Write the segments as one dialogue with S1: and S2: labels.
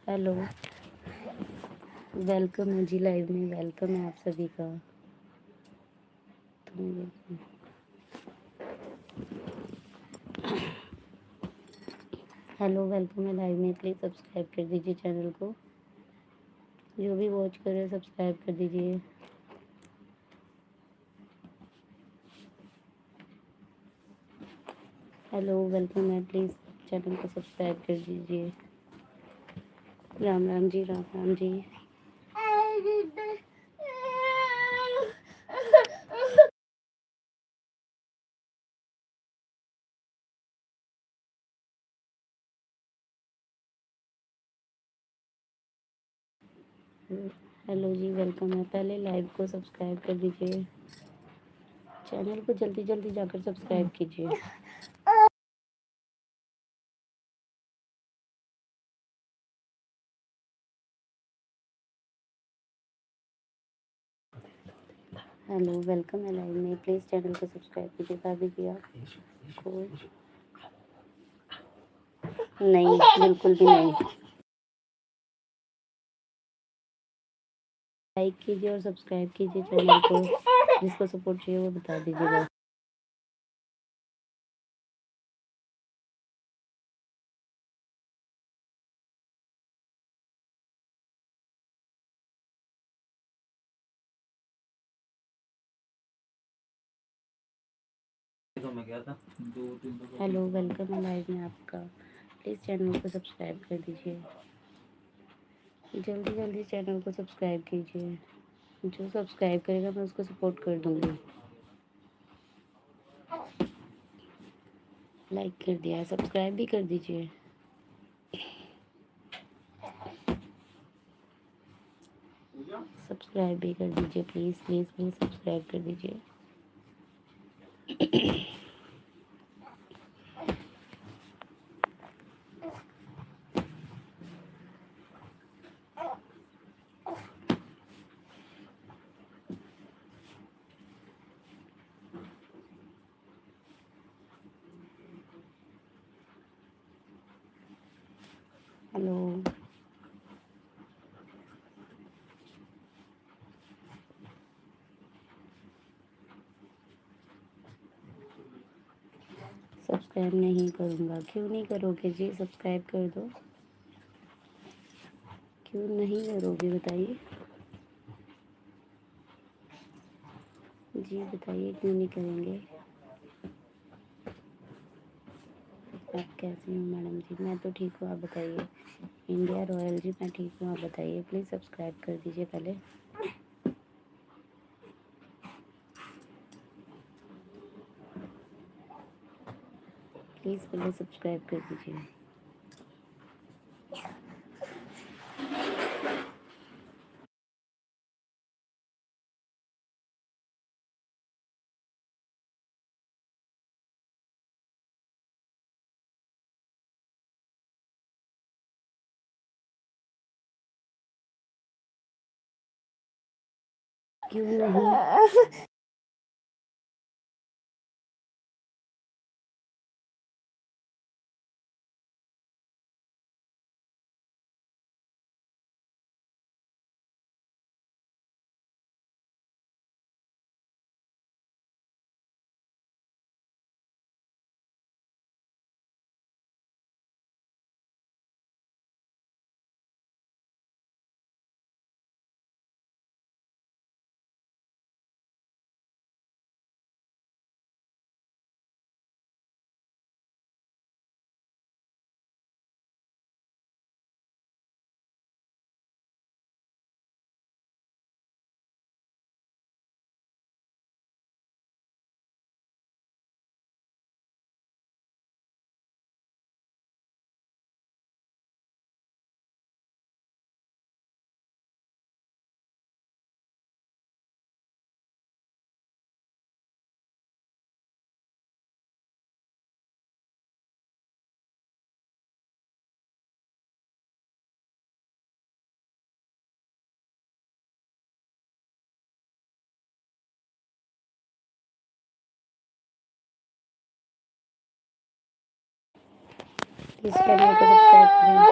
S1: Hello, welcome है जी live में, welcome है आप सभी का। तो हेलो, वेलकम है लाइव में, प्लीज़ सब्सक्राइब कर दीजिए चैनल को। जो भी वॉच कर रहे हैं सब्सक्राइब कर दीजिए। हेलो, वेलकम है, प्लीज़ चैनल को सब्सक्राइब कर दीजिए। राम राम जी, राम राम जी। हेलो जी, वेलकम है, पहले लाइव को सब्सक्राइब कर दीजिए। चैनल को जल्दी जल्दी जाकर सब्सक्राइब कीजिए। हेलो, वेलकम है लाइव में, प्लीज़ चैनल को सब्सक्राइब कीजिए। भाभी जी आप को नहीं, बिल्कुल भी नहीं। लाइक कीजिए और सब्सक्राइब कीजिए चैनल को। जिसको सपोर्ट चाहिए वो बता दीजिएगा। हेलो, वेलकम है लाइव में आपका। प्लीज़ चैनल को सब्सक्राइब कर दीजिए। जल्दी जल्दी चैनल को सब्सक्राइब कीजिए। जो सब्सक्राइब करेगा मैं उसको सपोर्ट कर दूँगी। लाइक कर दिया है, सब्सक्राइब भी कर दीजिए। सब्सक्राइब भी कर दीजिए, प्लीज़ प्लीज़ प्लीज़ सब्सक्राइब कर दीजिए। हेलो, सब्सक्राइब नहीं करूँगा। क्यों नहीं करोगे जी? सब्सक्राइब कर दो। क्यों नहीं करोगे बताइए? जी बताइए क्यों नहीं करेंगे? आप कैसे हो मैडम जी? मैं तो ठीक हूँ, आप बताइए। इंडिया रॉयल जी मैं ठीक हूँ, आप बताइए। प्लीज़ सब्सक्राइब कर दीजिए पहले। प्लीज़ पहले सब्सक्राइब कर दीजिए। क्यों नहीं? प्लीज़ चैनल को सब्सक्राइब करें।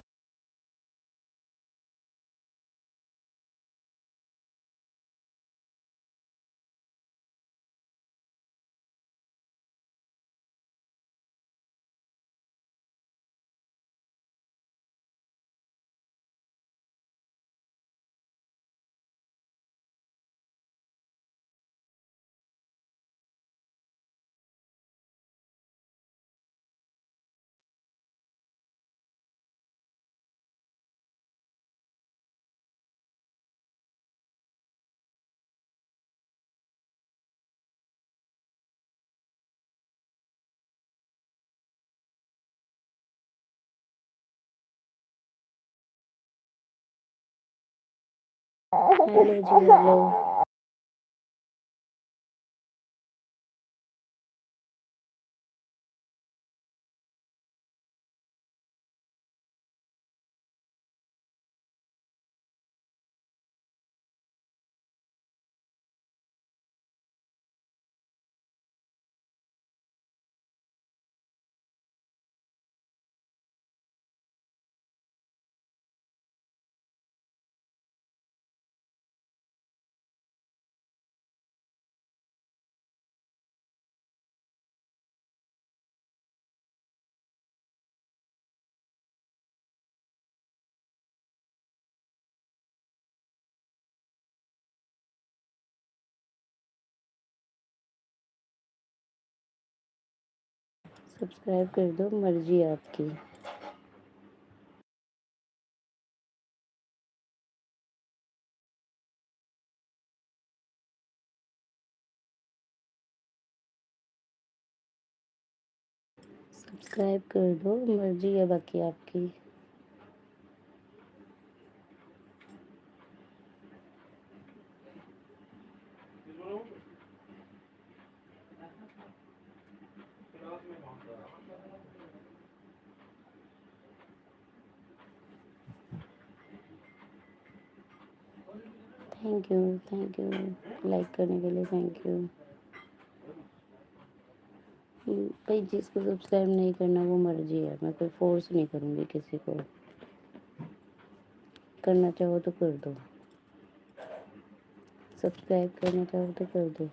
S1: हेलो जी, हेलो। सब्सक्राइब कर दो, मर्जी आपकी। सब्सक्राइब कर दो, मर्जी है बाकी आपकी। थैंक यू लाइक करने के लिए, थैंक यू। भाई जिसको सब्सक्राइब नहीं करना वो मर्जी है, मैं कोई फोर्स नहीं करूँगी किसी को। करना चाहो तो कर दो, सब्सक्राइब करना चाहो तो कर दो।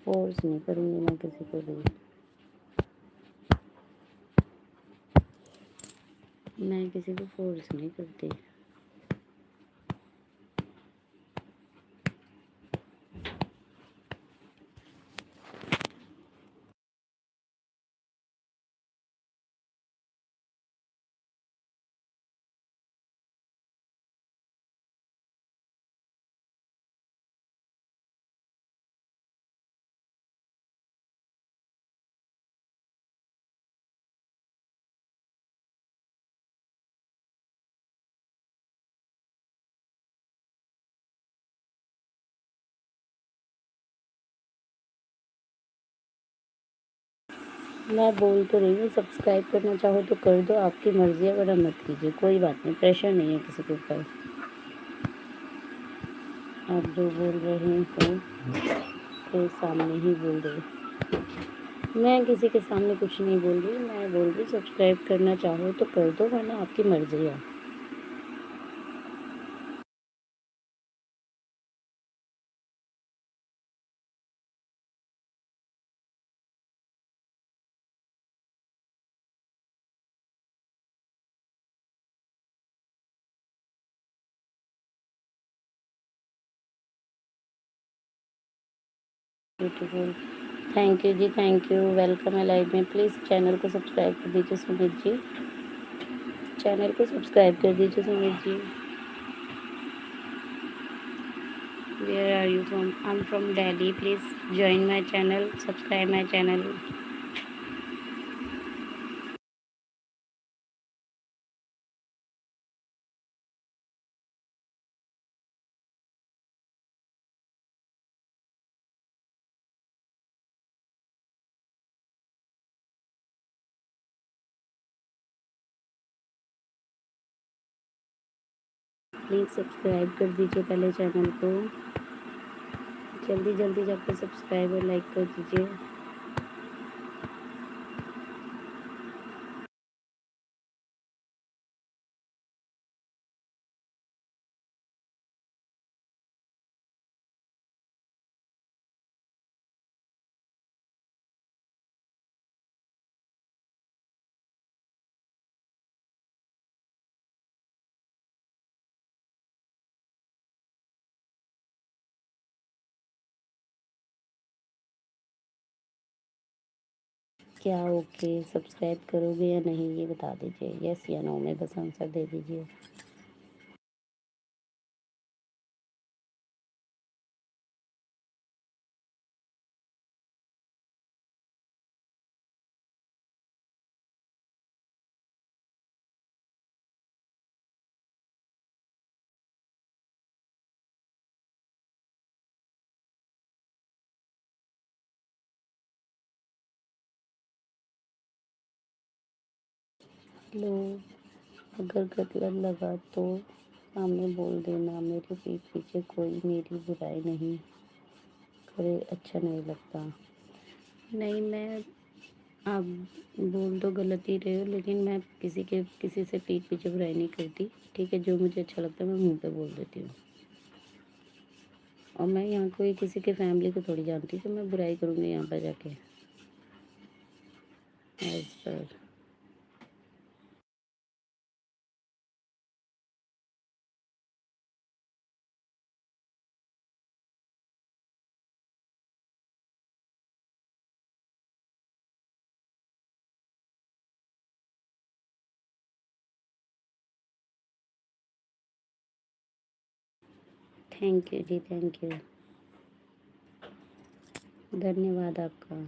S1: फोर्स नहीं करूँगी मैं किसी को भी। मैं किसी को फोर्स नहीं करती। मैं बोल तो रही हूँ, सब्सक्राइब करना चाहो तो कर दो, आपकी मर्जी है, वरना मत कीजिए, कोई बात नहीं, प्रेशर नहीं है किसी के ऊपर। आप जो बोल रहे हो तो सामने ही बोल रहे। मैं किसी के सामने कुछ नहीं बोल रही, मैं बोल रही सब्सक्राइब करना चाहो तो कर दो, वरना आपकी मर्जी है। Beautiful, thank you ji, thank you. Welcome है लाइव में। प्लीज़ चैनल को सब्सक्राइब कर दीजिए सुमित जी, चैनल को सब्सक्राइब कर दीजिए Sumit ji. Where are you from? I am from Delhi. Please join my channel, subscribe my channel. Please subscribe कर दीजिए पहले चैनल को, जल्दी जल्दी जाकर सब्सक्राइब और लाइक कर दीजिए। क्या ओके, सब्सक्राइब करोगे या नहीं ये बता दीजिए, यस या नो में बस आंसर दे दीजिए। लो, अगर गलत लगा तो सामने बोल देना, मेरे पीठ पीछे कोई मेरी बुराई नहीं करे, अच्छा नहीं लगता। नहीं, मैं आप बोल तो गलत ही रहे हो, लेकिन मैं किसी से पीठ पीछे बुराई नहीं करती। ठीक है, जो मुझे अच्छा लगता है मैं मुंह पे बोल देती हूँ। और मैं यहाँ कोई किसी के फैमिली को थोड़ी जानती, तो मैं बुराई करूँगी यहाँ पर जाके एज पर। Thank you ji, thank you, धन्यवाद आपका।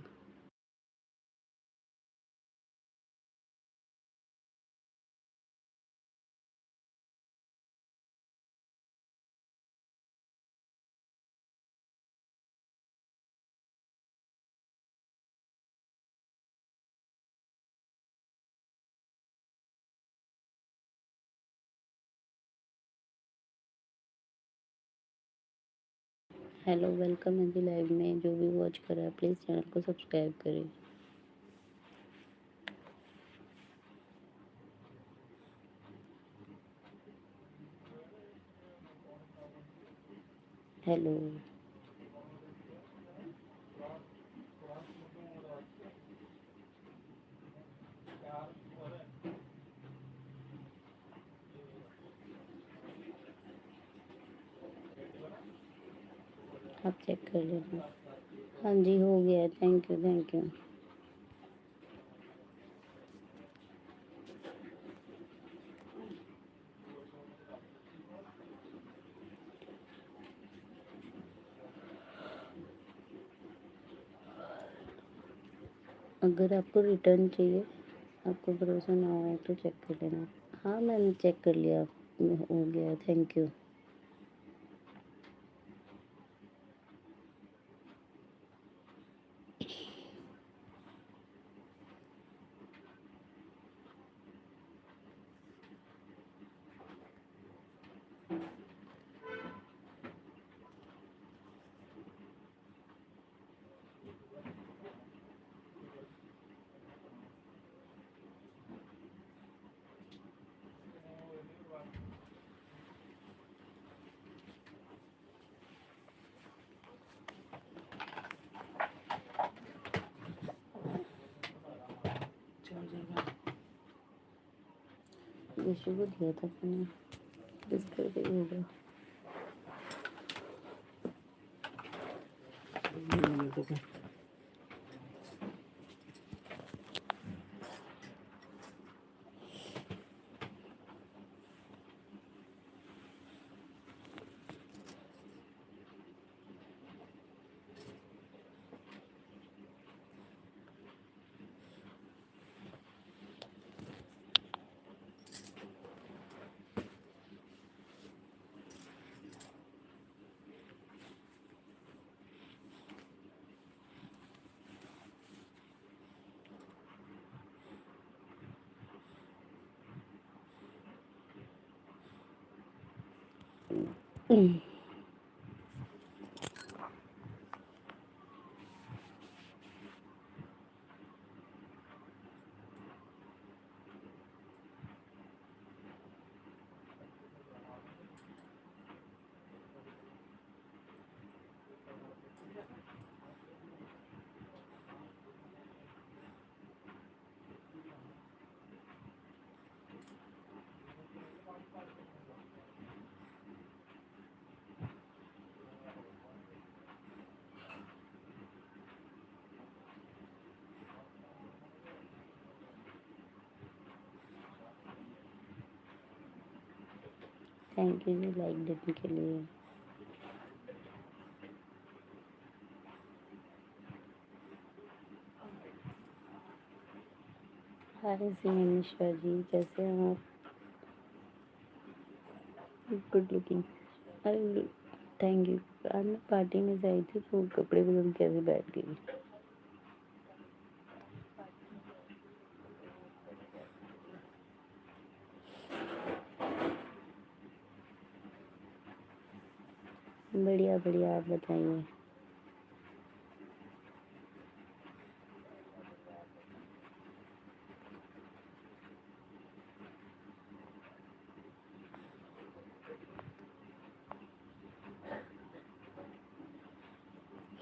S1: हेलो, वेलकम है जी लाइव में। जो भी वॉच कर रहा है प्लीज़ चैनल को सब्सक्राइब करें। हेलो, आप चेक कर लेना। हाँ जी, हो गया है, थैंक यू, थैंक यू। अगर आपको रिटर्न चाहिए, आपको भरोसा ना हो तो चेक कर लेना। हाँ, मैंने चेक कर लिया, हो गया, थैंक यू। विशु को दिया था मैंने, किस करके होगा। थैंक यू जी लाइक देने के लिए। हाय सिनेश्वर जी, कैसे हैं आप? Good looking. अरे थैंक यू। आज मैं पार्टी में से आई थी तो कपड़े बदल के ऐसे बैठ गई। बढ़िया बढ़िया, आप बताइए।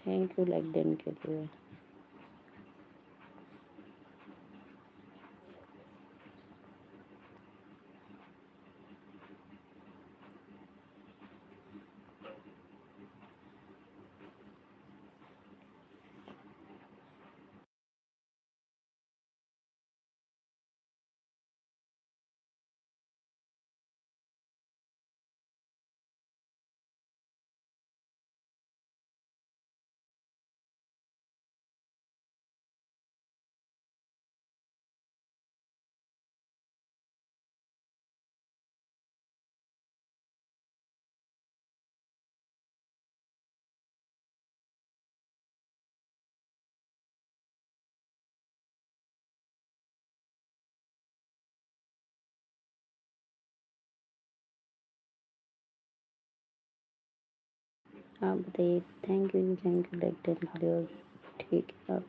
S1: थैंक यू लाइक देने के लिए। आप बताइए। थैंक यू लाइक देने के लिए। और ठीक है आप।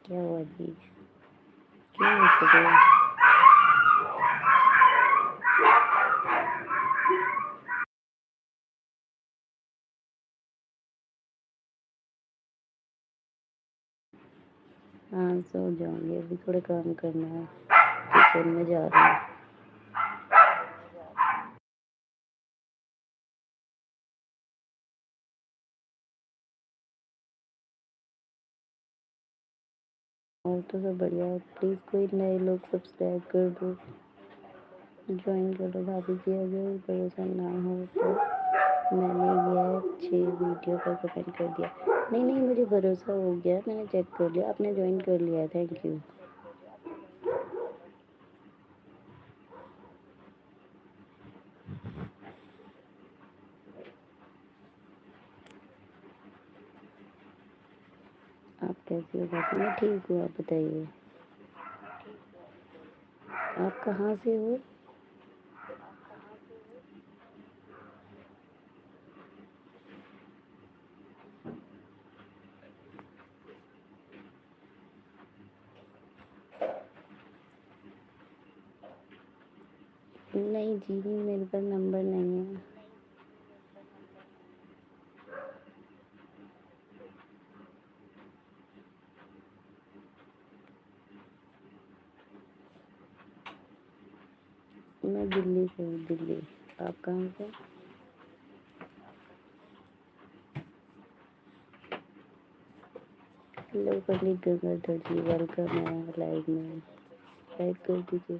S1: क्या हुआ जी? क्यों ऐसे बोला? हाँ सो जाऊंगी, अभी थोड़ा काम करना है, किचन में जा रही हूँ। और तो सब बढ़िया है। प्लीज़ कोई नए लोग सब्सक्राइब कर दो, ज्वाइन कर दो। भाभी जी अगर भरोसा ना हो तो मैंने ये 6 वीडियो पर कमेंट कर दिया। नहीं नहीं, मुझे भरोसा हो गया, मैंने चेक कर लिया, आपने ज्वाइन कर लिया है। Thank you. आप कैसे हो भाभी? मैं ठीक हूँ, आप बताइए। आप कहाँ से हो? नहीं जी, मेरे पास नंबर नहीं है। मैं दिल्ली से हूँ, दिल्ली। आप कहाँ से? हेलो पंडित गंगाधर जी, वेलकम है लाइव में। लाइक कर दीजिए।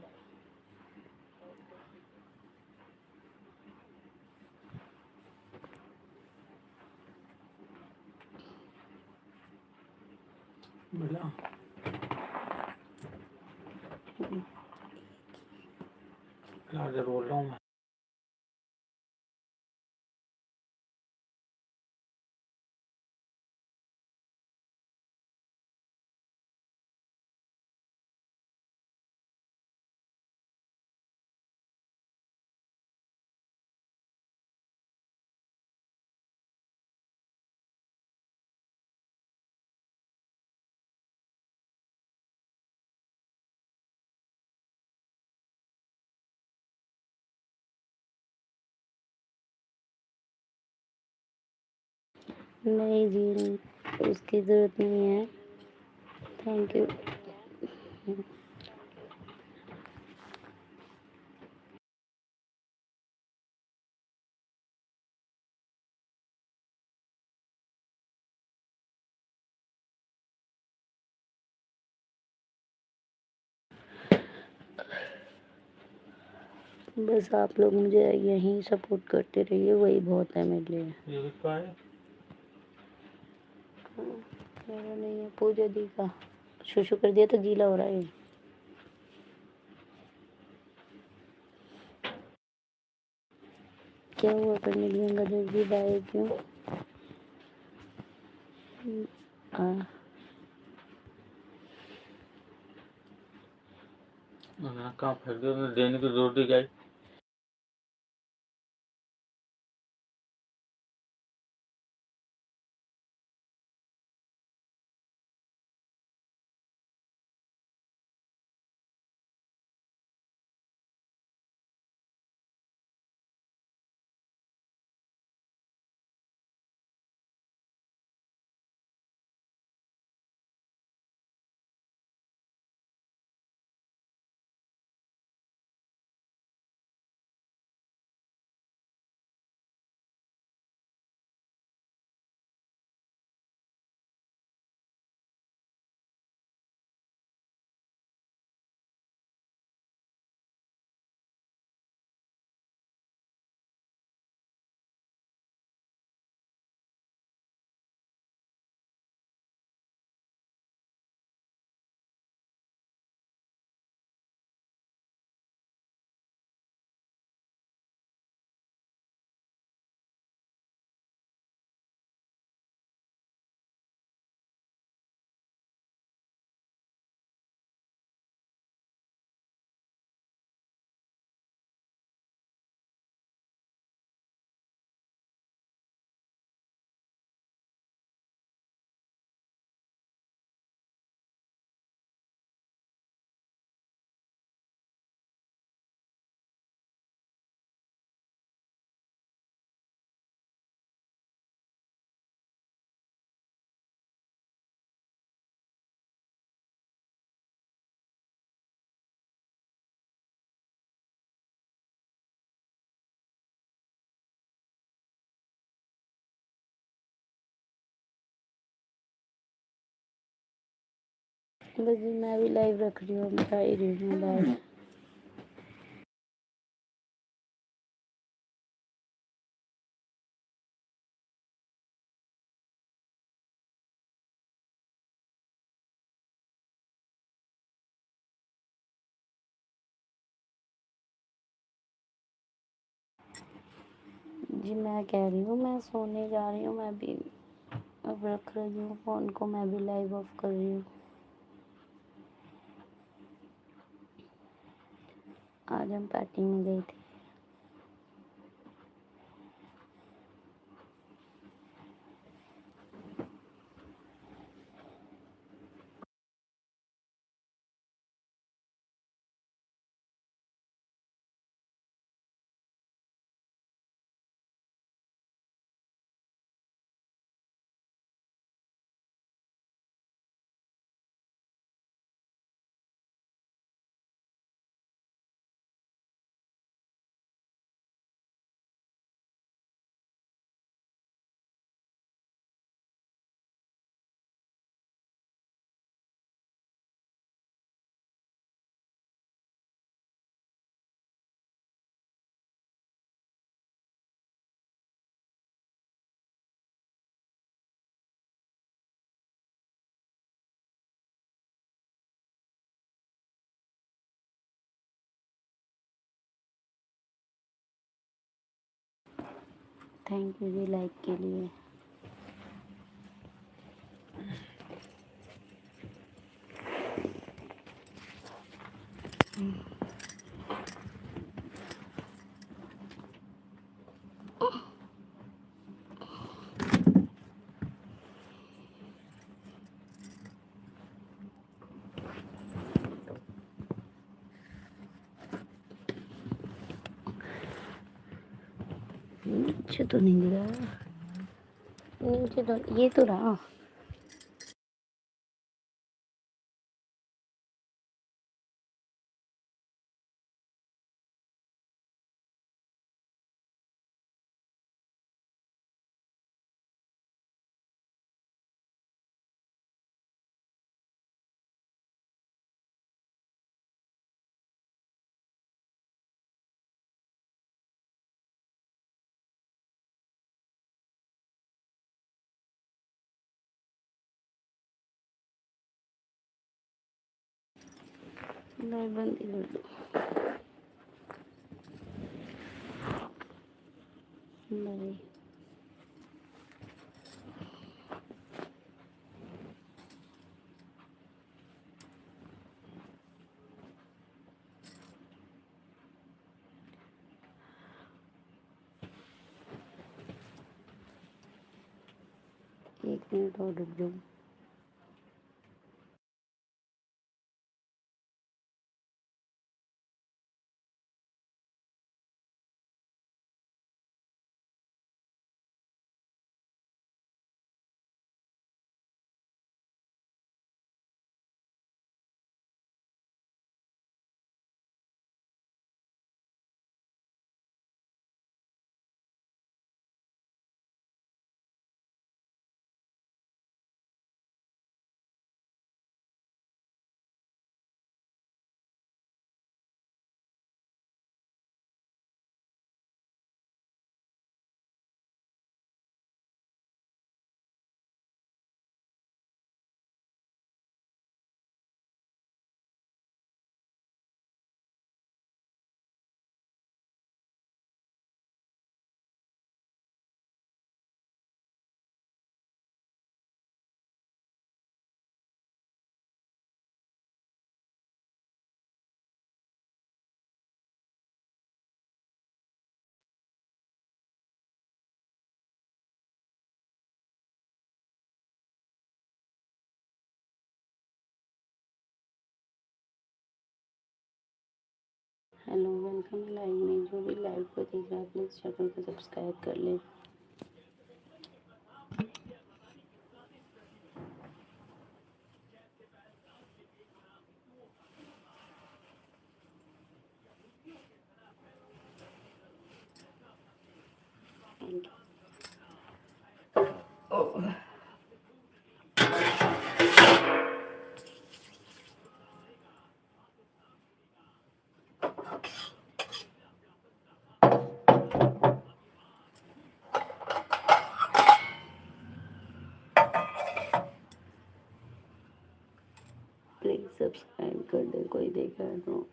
S2: बोल रहा हूँ मैं।
S1: नहीं जी, उसकी ज़रूरत नहीं है। Thank you. बस आप लोग मुझे यहीं सपोर्ट करते रहिए, वही बहुत है मेरे लिए।
S2: ये भी क्या है?
S1: मेरा नहीं है, पूजा दी का। शुशु कर दिया तो गीला हो रहा है। क्या हुआ करने की गंगाधर जी बाय क्यों?
S2: कहाँ फेंक दिया देने की जरूरत ही क्या है?
S1: बस जी मैं भी लाइव रख रही हूँ, बता ही रही हूँ लाइव। जी मैं कह रही हूँ मैं सोने जा रही हूँ, मैं भी अब रख रही हूँ फ़ोन को, मैं भी लाइव ऑफ कर रही हूँ। आज हम पार्टी में गए थे। थैंक यू जी लाइक के लिए। नीचे तो नहीं गिरा, नीचे तो ये तो रहा। लाइट बंद ही कर दो। बाय। एक मिनट और रुक जाओ। हेलो, वेलकम लाइव में। जो भी लाइव को देख रहा है प्लीज़ चैनल को सब्सक्राइब कर ले। Thank you. प्लीज़ सब्सक्राइब कर दे, कोई देखा है तो।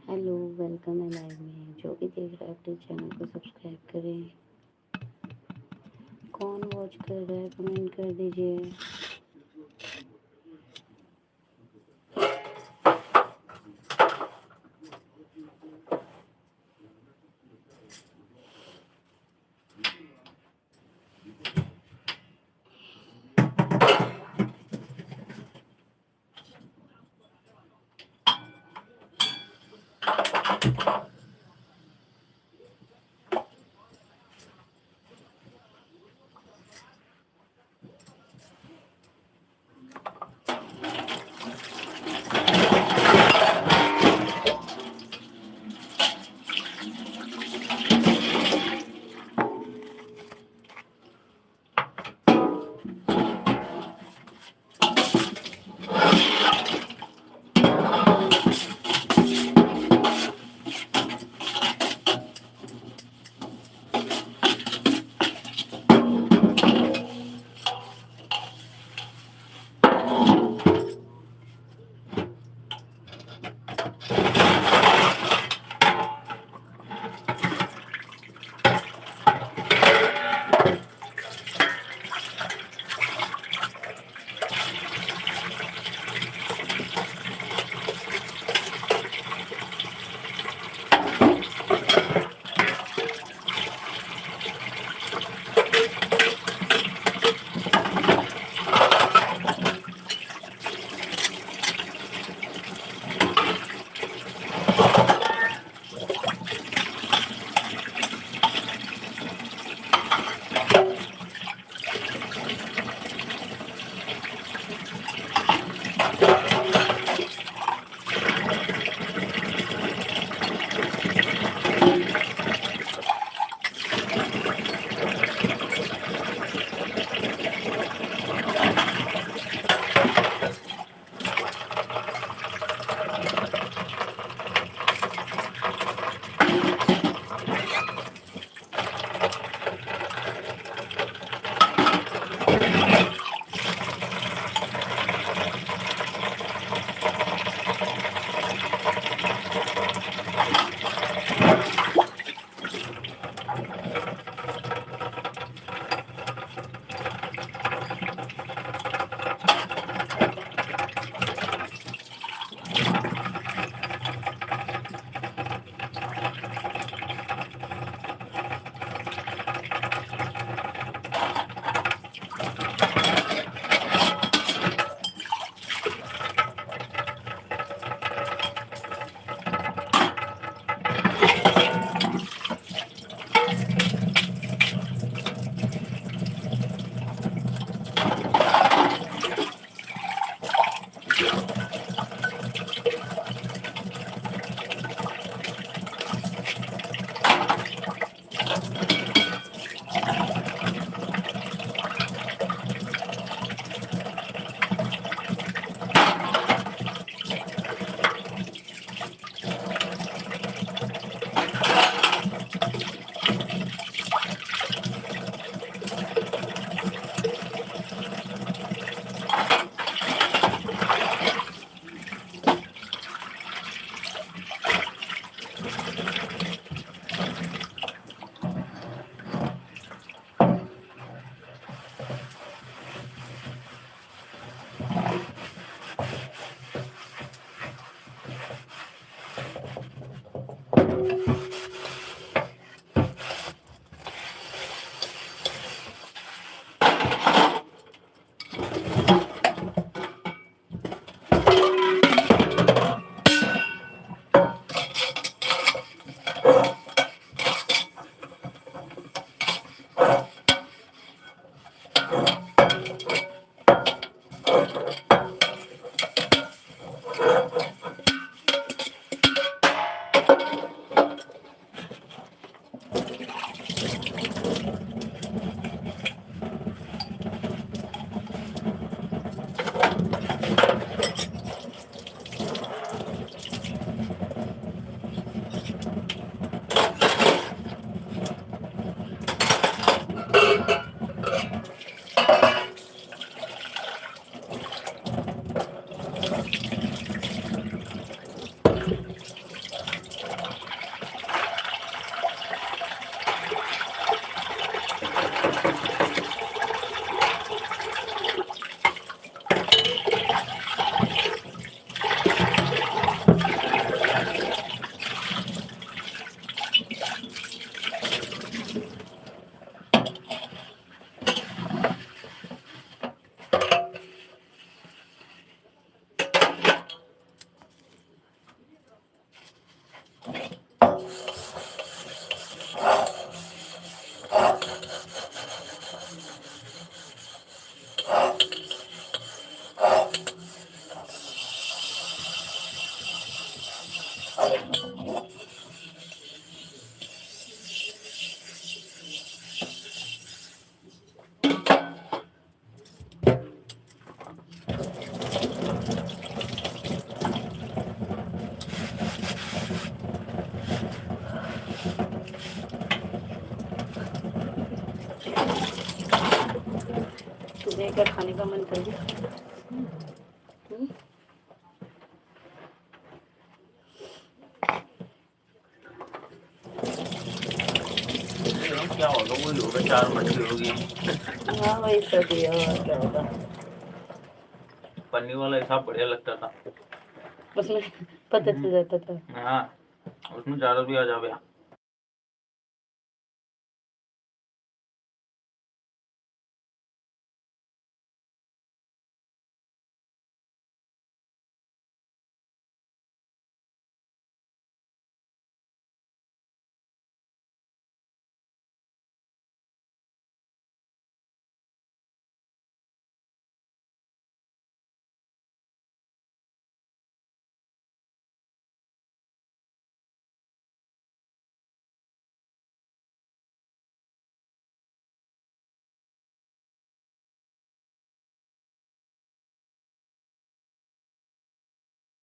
S1: हेलो, वेलकम है लाइव में। जो भी देख रहा है प्लीज़ चैनल को सब्सक्राइब करें। कौन वॉच कर रहा है कमेंट कर दीजिए। तुम्हें क्या खाने का मन कर गया? हम्म?
S2: क्या होगा, वही होगा, 4 मछली होगी।
S1: हाँ वही सब ही है, और क्या होगा।
S2: पन्नी वाला हिसाब बढ़िया लगता था।
S1: उसमें पता चल जाता था।
S2: हाँ, उसमें ज्यादा भी आ जावे।